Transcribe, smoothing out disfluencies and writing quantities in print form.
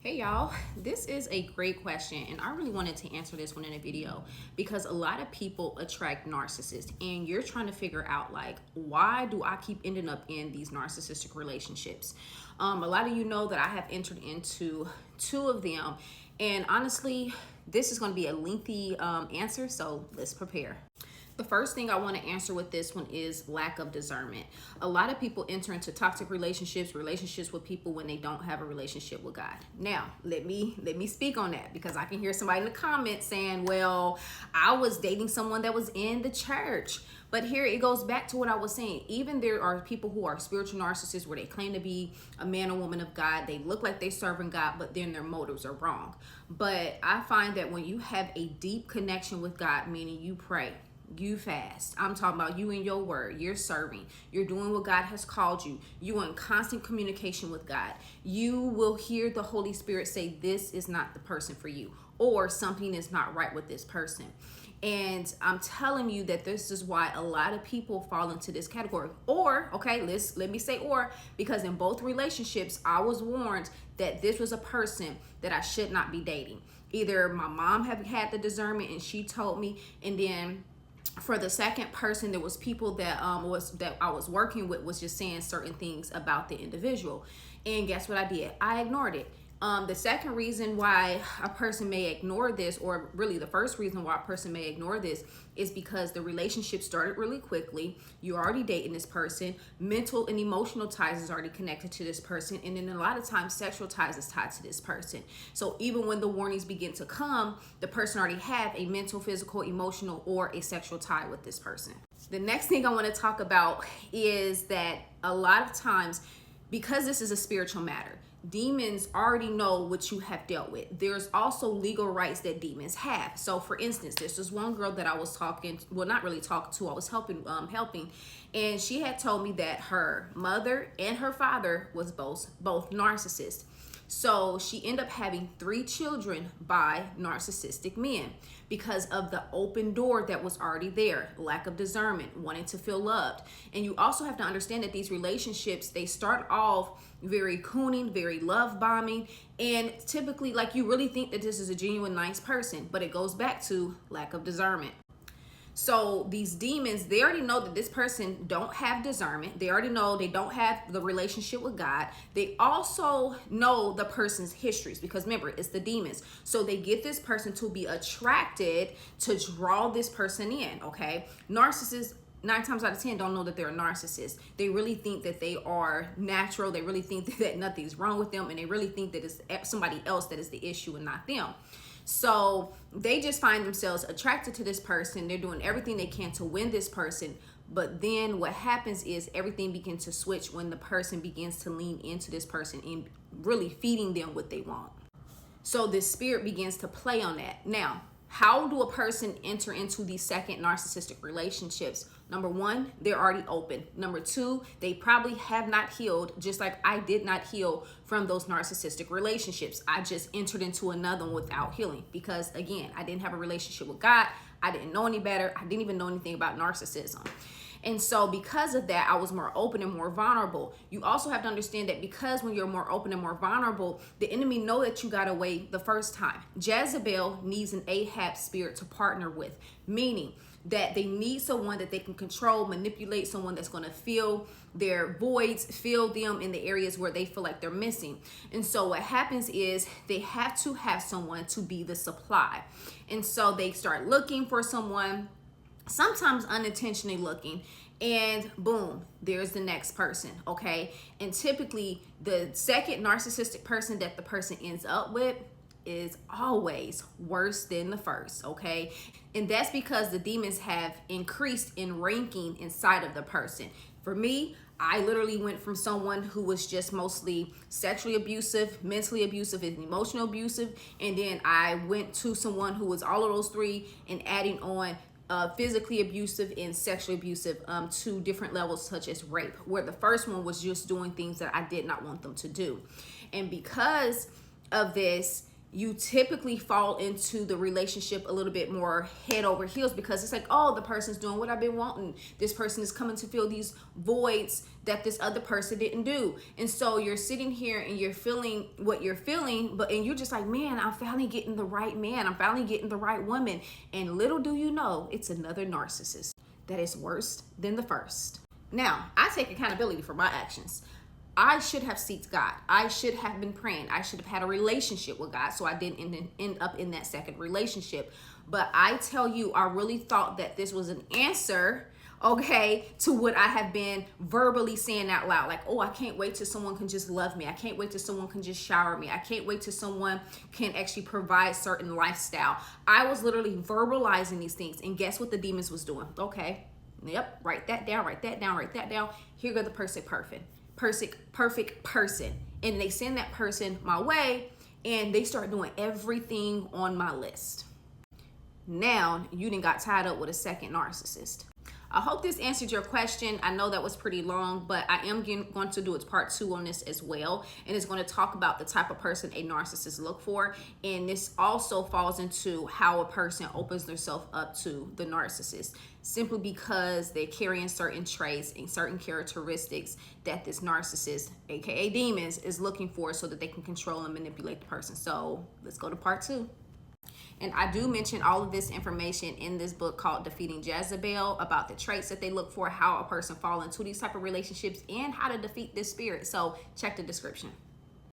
Hey y'all, this is a great question, and I really wanted to answer this one in a video because a lot of people attract narcissists, and you're trying to figure out, like, why do I keep ending up in these narcissistic relationships? A lot of you know that I have entered into two of them, and honestly, this is going to be a lengthy answer, so let's prepare. The first thing I want to answer with this one is lack of discernment. A lot of people enter into toxic relationships with people when they don't have a relationship with God. Now, let me speak on that because I can hear somebody in the comments saying, well, I was dating someone that was in the church. But here it goes back to what I was saying. Even there are people who are spiritual narcissists where they claim to be a man or woman of God. They look like they're serving God, but then their motives are wrong. But I find that when you have a deep connection with God, meaning you pray, you fast, I'm talking about you in your word, you're serving, you're doing what God has called you, you're in constant communication with God, you will hear the Holy Spirit say, this is not the person for you, or something is not right with this person. And I'm telling you that this is why a lot of people fall into this category. Or, okay, let me say or, because in both relationships, I was warned that this was a person that I should not be dating. Either my mom had the discernment and she told me, and then for the second person, there was people that I was working with was just saying certain things about the individual. And guess what I did? I ignored it. The second reason why a person may ignore this, or really the first reason why a person may ignore this, is because the relationship started really quickly. You're already dating this person. Mental and emotional ties is already connected to this person. And then a lot of times sexual ties is tied to this person. So even when the warnings begin to come, the person already have a mental, physical, emotional, or a sexual tie with this person. The next thing I want to talk about is that a lot of times, because this is a spiritual matter, demons already know what you have dealt with. There's also legal rights that demons have. So for instance, this was one girl that I was talking, well, not really talking to, I was helping, and she had told me that her mother and her father was both narcissists. So she ended up having 3 children by narcissistic men because of the open door that was already there, lack of discernment, wanting to feel loved. And you also have to understand that these relationships, they start off very cooning, very love bombing, and typically, like, you really think that this is a genuine nice person, but it goes back to lack of discernment. So these demons, they already know that this person don't have discernment. They already know they don't have the relationship with God. They also know the person's histories because remember, it's the demons. So they get this person to be attracted to draw this person in, okay? Narcissists, 9 times out of 10 don't know that they're a narcissist. They really think that they are natural. They really think that nothing's wrong with them. And they really think that it's somebody else that is the issue and not them. So they just find themselves attracted to this person. They're doing everything they can to win this person. But then what happens is everything begins to switch when the person begins to lean into this person and really feeding them what they want. So this spirit begins to play on that. Now, how do a person enter into these second narcissistic relationships? Number 1, they're already open. Number 2, they probably have not healed, just like I did not heal from those narcissistic relationships. I just entered into another one without healing because, again, I didn't have a relationship with God. I didn't know any better. I didn't even know anything about narcissism. And so because of that, I was more open and more vulnerable. You also have to understand that because when you're more open and more vulnerable, the enemy know that you got away the first time. Jezebel needs an Ahab spirit to partner with, meaning that they need someone that they can control, manipulate, someone that's going to fill their voids, fill them in the areas where they feel like they're missing. And so what happens is they have to have someone to be the supply. And so they start looking for someone, sometimes unintentionally looking, and boom, there's the next person, okay? And typically the second narcissistic person that the person ends up with is always worse than the first, okay? And that's because the demons have increased in ranking inside of the person. For me, I literally went from someone who was just mostly sexually abusive, mentally abusive, and emotional abusive, and then I went to someone who was all of those 3 and adding on physically abusive and sexually abusive to different levels such as rape, where the first one was just doing things that I did not want them to do. And because of this, you typically fall into the relationship a little bit more head over heels, because it's like, oh, the person's doing what I've been wanting. This person is coming to fill these voids that this other person didn't do. And so you're sitting here and you're feeling what you're feeling, and you're just like, man, I'm finally getting the right man. I'm finally getting the right woman. And little do you know, it's another narcissist that is worse than the first. Now, I take accountability for my actions. I should have seeked God. I should have been praying. I should have had a relationship with God so I didn't end up in that second relationship. But I tell you, I really thought that this was an answer, okay, to what I have been verbally saying out loud. Like, oh, I can't wait till someone can just love me. I can't wait till someone can just shower me. I can't wait till someone can actually provide certain lifestyle. I was literally verbalizing these things. And guess what the demons was doing? Okay, yep, write that down, write that down, write that down. Here go the perfect person. And they send that person my way, and they start doing everything on my list. Now you done got tied up with a second narcissist. I hope this answered your question. I know that was pretty long, but I am going to do its part 2 on this as well. And it's going to talk about the type of person a narcissist look for. And this also falls into how a person opens themselves up to the narcissist, simply because they're carrying certain traits and certain characteristics that this narcissist, aka demons, is looking for so that they can control and manipulate the person. So let's go to part 2. And I do mention all of this information in this book called Defeating Jezebel, about the traits that they look for, how a person falls into these type of relationships, and how to defeat this spirit. So check the description.